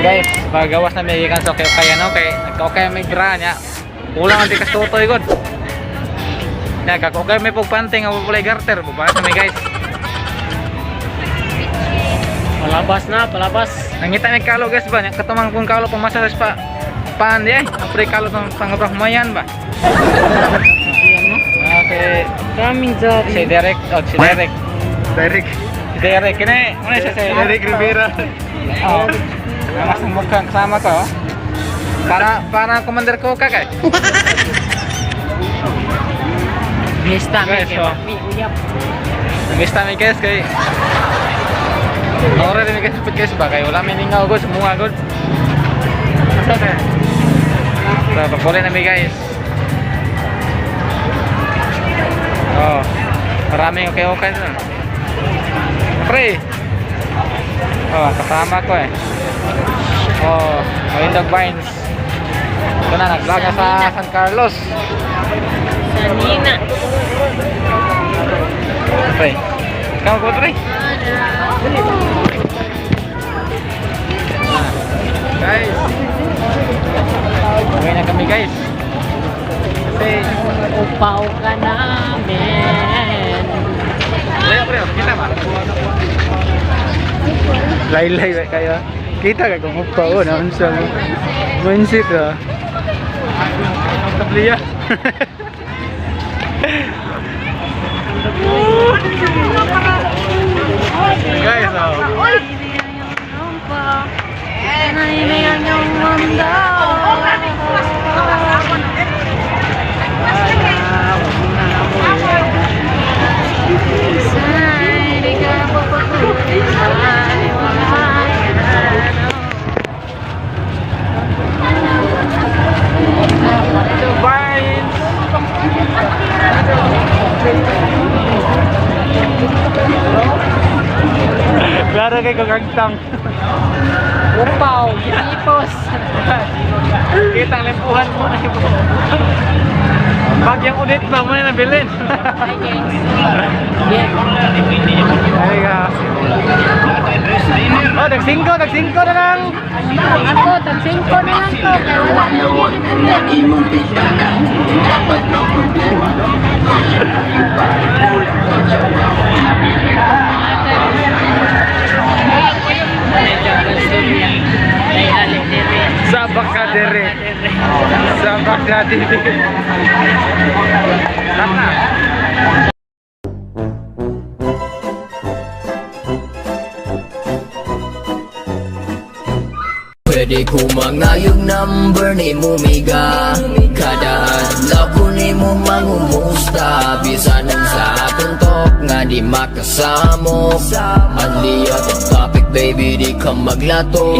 guys, pagawas na may ikan so kaya ano kay okay may bra nya. Kulang ang tikas totoy god. Na okay may pagpanting ang pulay garter bukas na may guys. Palabas na, palabas. Nangita may kalo guys ba? Yang katumang kung kalo pamasalas pa paan di ay. Apre kalo tong pangabrah mayan ba? Okay. Kaming sa Si Derek, si Derek. Derek. Si Derek kini, ano siya si Derek Rivera. Oh. Mas mukhang kasama ko. Oh. Para commander ko kakay. Mista Guys, may oh. uyap. Mista mi guys kay. Ora din guys pud guys ba kay wala may ningaw guys semua good. So, boleh na mi guys. Oh. Maraming okay na. Pre. Oh, kasama ko eh. Oh, Marindog Vines. Ito na, nag-vlog na sa San Carlos. Sanina. Pre. Ikaw ko, pre. Guys. Uwi na kami, guys. Kasi, Upaw ka namin. layo, pre. Kita ba? Laylay ba kayo? Kita ka kung upaw na unsa mo. Mindset ah. Tabliya. Guys, oh. Klaro kay kagagtang. Upaw, ipos. Kitang limpuhan mo na ibo. Bagyang udit ba mo na nabilin? Hi guys. Yeah. Ay ka. Oh, tag-5 na lang. Ako, tag-5 na lang to. Kaya wala na imong pistanan dapat no problema. Sabak ka dire. Sabak ka dire. Tama. Pwede ko mangayog number ni Mumiga. Kada adlaw ko ni mo mangumusta. Bisan ang sa akong talk nga di makasamok. Anli atong topic baby di ka maglato.